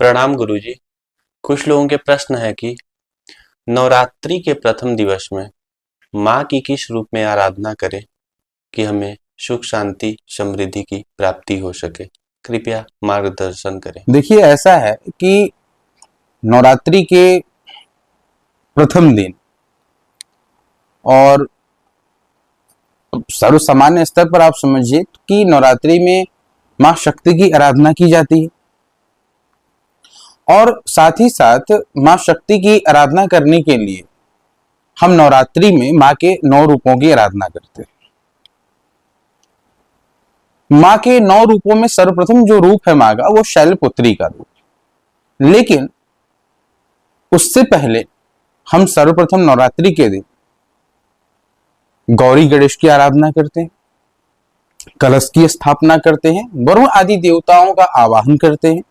प्रणाम गुरुजी। कुछ लोगों के प्रश्न है कि नवरात्रि के प्रथम दिवस में माँ की किस रूप में आराधना करें कि हमें सुख शांति समृद्धि की प्राप्ति हो सके। कृपया मार्गदर्शन करें। देखिए, ऐसा है कि नवरात्रि के प्रथम दिन और सर्व सामान्य स्तर पर आप समझिए कि नवरात्रि में माँ शक्ति की आराधना की जाती है और साथ ही साथ माँ शक्ति की आराधना करने के लिए हम नवरात्रि में माँ के 9 रूपों की आराधना करते हैं। माँ के 9 रूपों में सर्वप्रथम जो रूप है माँ का, वो शैलपुत्री का रूप है। लेकिन उससे पहले हम सर्वप्रथम नवरात्रि के दिन गौरी गणेश की आराधना करते हैं, कलश की स्थापना करते हैं, वरुण आदि देवताओं का आवाहन करते हैं।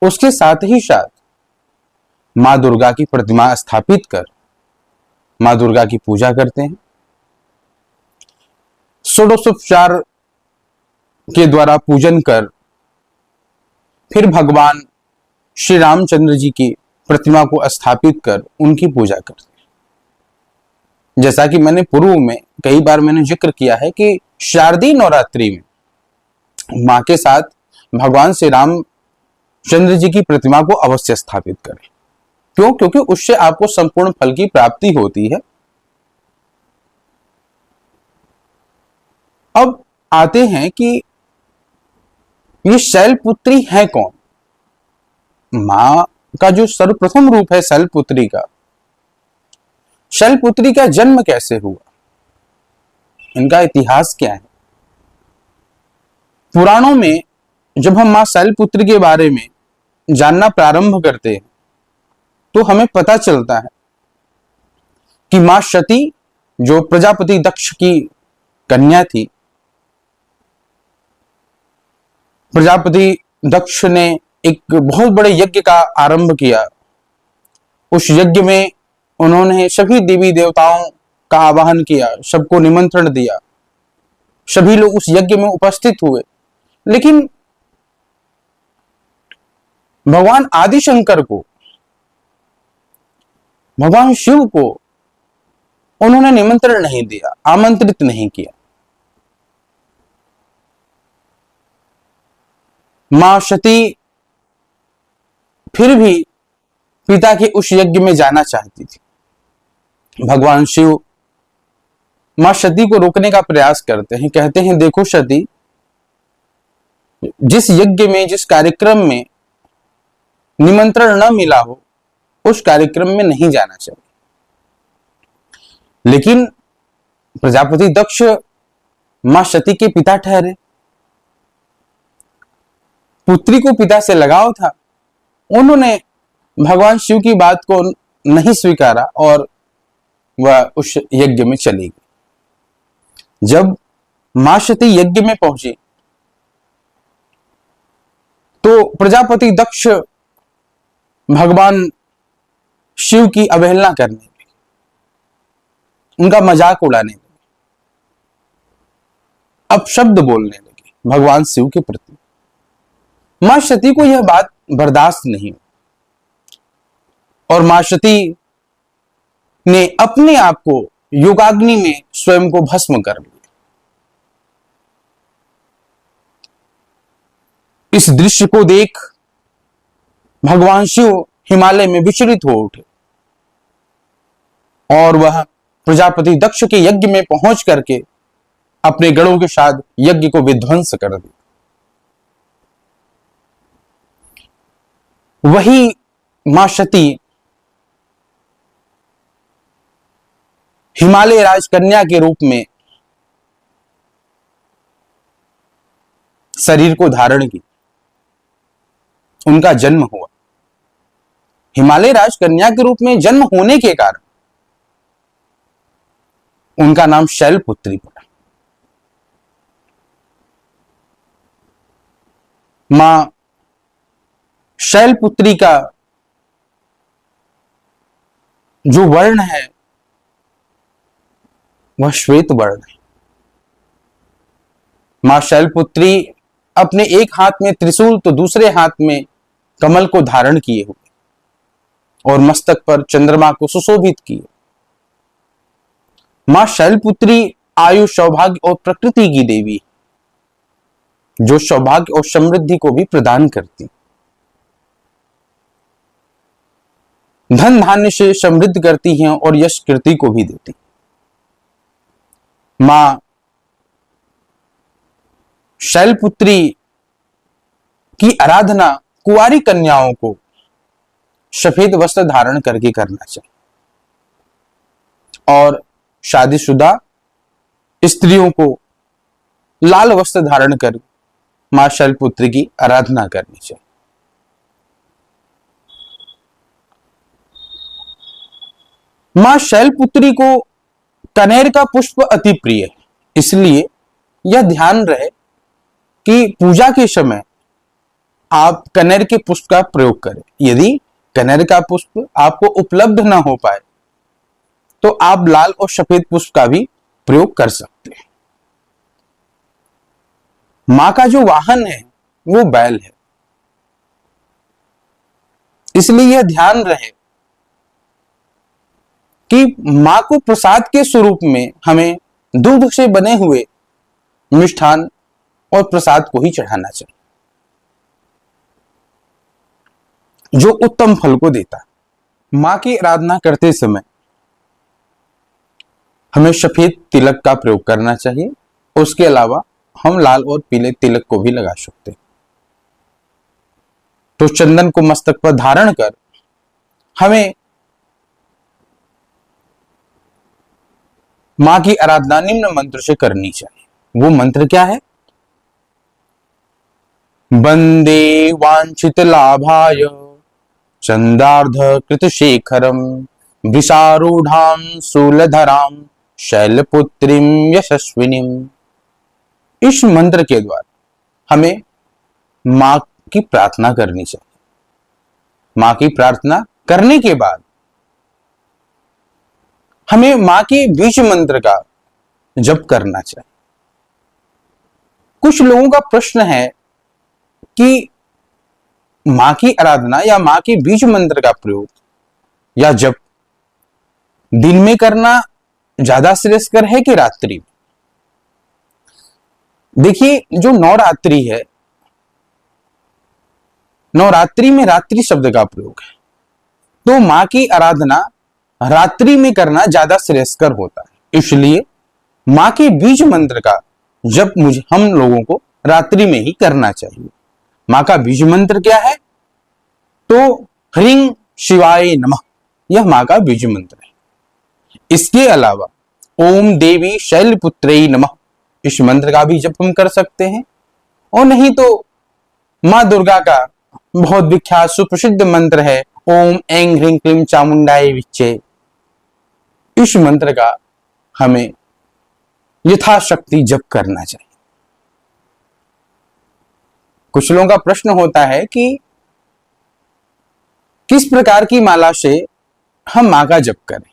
उसके साथ ही साथ माँ दुर्गा की प्रतिमा स्थापित कर माँ दुर्गा की पूजा करते हैं। षोडशोपचार के द्वारा पूजन कर फिर भगवान श्री रामचंद्र जी की प्रतिमा को स्थापित कर उनकी पूजा करते हैं। जैसा कि मैंने पूर्व में कई बार मैंने जिक्र किया है कि शारदीय नवरात्रि में माँ के साथ भगवान श्री रामचंद्र जी की प्रतिमा को अवश्य स्थापित करें। क्यों? क्योंकि उससे आपको संपूर्ण फल की प्राप्ति होती है। अब आते हैं कि ये शैलपुत्री है कौन। मां का जो सर्वप्रथम रूप है शैलपुत्री का, शैलपुत्री का जन्म कैसे हुआ, इनका इतिहास क्या है। पुराणों में जब हम मां शैलपुत्री के बारे में जानना प्रारंभ करते हैं तो हमें पता चलता है कि मां सती जो प्रजापति दक्ष की कन्या थी, प्रजापति दक्ष ने एक बहुत बड़े यज्ञ का आरंभ किया। उस यज्ञ में उन्होंने सभी देवी देवताओं का आवाहन किया, सबको निमंत्रण दिया, सभी लोग उस यज्ञ में उपस्थित हुए। लेकिन भगवान आदिशंकर को, भगवान शिव को उन्होंने निमंत्रण नहीं दिया, आमंत्रित नहीं किया। मां सती फिर भी पिता के उस यज्ञ में जाना चाहती थी। भगवान शिव मां सती को रोकने का प्रयास करते हैं, कहते हैं देखो सती, जिस यज्ञ में, जिस कार्यक्रम में निमंत्रण न मिला हो उस कार्यक्रम में नहीं जाना चाहिए। लेकिन प्रजापति दक्ष मां सती के पिता ठहरे, पुत्री को पिता से लगाव था, उन्होंने भगवान शिव की बात को नहीं स्वीकारा और वह उस यज्ञ में चली गई। जब मां सती यज्ञ में पहुंची तो प्रजापति दक्ष भगवान शिव की अवहेलना करने लगे, उनका मजाक उड़ाने लगे, अपशब्द बोलने लगे भगवान शिव के प्रति। मां सती को यह बात बर्दाश्त नहीं और मां सती ने अपने आप को योगाग्नि में स्वयं को भस्म कर लिया। इस दृश्य को देख भगवान शिव हिमालय में विचलित हो उठे और वह प्रजापति दक्ष के यज्ञ में पहुंच करके अपने गणों के साथ यज्ञ को विध्वंस कर दिया। वही मां सती हिमालय राजकन्या के रूप में शरीर को धारण की, उनका जन्म हुआ। हिमालय राजकन्या के रूप में जन्म होने के कारण उनका नाम शैलपुत्री पड़ा। मां शैलपुत्री का जो वर्ण है वह श्वेत वर्ण है। मां शैलपुत्री अपने एक हाथ में त्रिशूल तो दूसरे हाथ में कमल को धारण किए हुए और मस्तक पर चंद्रमा को सुशोभित किए। मां शैलपुत्री आयु, सौभाग्य और प्रकृति की देवी, जो सौभाग्य और समृद्धि को भी प्रदान करती, धन धान्य से समृद्ध करती हैं और यश कीर्ति को भी देती। मां शैलपुत्री की आराधना कुंवारी कन्याओं को सफेद वस्त्र धारण करके करना चाहिए और शादीशुदा स्त्रियों को लाल वस्त्र धारण कर मां शैलपुत्री की आराधना करनी चाहिए। मां शैलपुत्री को कनेर का पुष्प अति प्रिय है, इसलिए यह ध्यान रहे कि पूजा के समय आप कनेर के पुष्प का प्रयोग करें। यदि कनेर का पुष्प आपको उपलब्ध ना हो पाए तो आप लाल और सफेद पुष्प का भी प्रयोग कर सकते हैं। मां का जो वाहन है वो बैल है, इसलिए यह ध्यान रहे कि मां को प्रसाद के स्वरूप में हमें दूध से बने हुए मिष्ठान और प्रसाद को ही चढ़ाना चाहिए, जो उत्तम फल को देता है। मां की आराधना करते समय हमें सफेद तिलक का प्रयोग करना चाहिए। उसके अलावा हम लाल और पीले तिलक को भी लगा सकते हैं। तो चंदन को मस्तक पर धारण कर हमें मां की आराधना निम्न मंत्र से करनी चाहिए। वो मंत्र क्या है? वंदे वांछित लाभाय चंदार्ध कृत शेखरम वृषारूढ़ाम शूलधराम शैलपुत्रीम यशस्विनीम। इस मंत्र के द्वारा हमें मां की प्रार्थना करनी चाहिए। मां की प्रार्थना करने के बाद हमें मां के बीज मंत्र का जप करना चाहिए। कुछ लोगों का प्रश्न है कि मां की आराधना या मां के बीज मंत्र का प्रयोग या जप दिन में करना ज्यादा श्रेयस्कर है कि रात्रि में? देखिए, जो नवरात्रि है, नवरात्रि में रात्रि शब्द का प्रयोग है, तो मां की आराधना रात्रि में करना ज्यादा श्रेयस्कर होता है। इसलिए मां के बीज मंत्र का जप हम लोगों को रात्रि में ही करना चाहिए। मां का बीज मंत्र क्या है? तो ह्रीं शिवाय नमः, यह मां का बीज मंत्र है। इसके अलावा ओम देवी शैलपुत्रै नमः, इस मंत्र का भी जप हम कर सकते हैं। और नहीं तो मां दुर्गा का बहुत विख्यात सुप्रसिद्ध मंत्र है ओम ऐं ह्रीं क्लीं चामुंडाय विच्चे। इस मंत्र का हमें यथाशक्ति जप करना चाहिए। कुछ लोगों का प्रश्न होता है कि किस प्रकार की माला से हम मां का जप करें?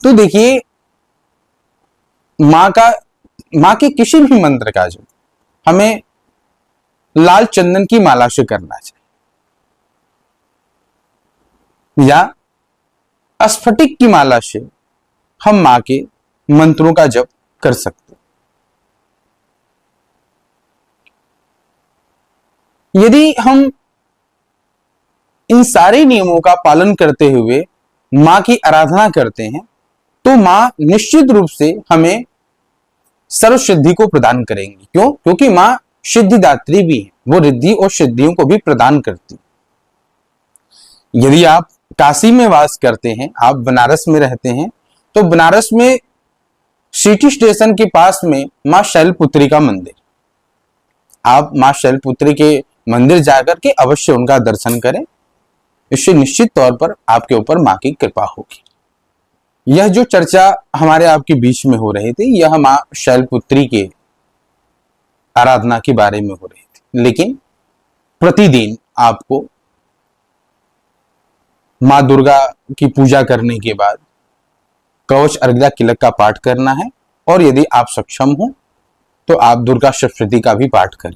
तो देखिए, मां के किसी भी मंत्र का जप हमें लाल चंदन की माला से करना चाहिए या स्फटिक की माला से हम मां के मंत्रों का जप कर सकते हैं। यदि हम इन सारे नियमों का पालन करते हुए मां की आराधना करते हैं तो मां निश्चित रूप से हमें सर्व सिद्धि को प्रदान करेंगी। क्यों? क्योंकि मां सिद्धिदात्री भी है, वो रिद्धि और सिद्धियों को भी प्रदान करती। यदि आप काशी में वास करते हैं, आप बनारस में रहते हैं, तो बनारस में सिटी स्टेशन के पास में मां शैलपुत्री का मंदिर, आप मां शैलपुत्री के मंदिर जाकर के अवश्य उनका दर्शन करें। इससे निश्चित तौर पर आपके ऊपर मां की कृपा होगी। यह जो चर्चा हमारे आपके बीच में हो रही थी, यह मां शैलपुत्री के आराधना के बारे में हो रही थी। लेकिन प्रतिदिन आपको मां दुर्गा की पूजा करने के बाद कवच अर्घ्य किलक का पाठ करना है और यदि आप सक्षम हो तो आप दुर्गा सप्तशती का भी पाठ करें।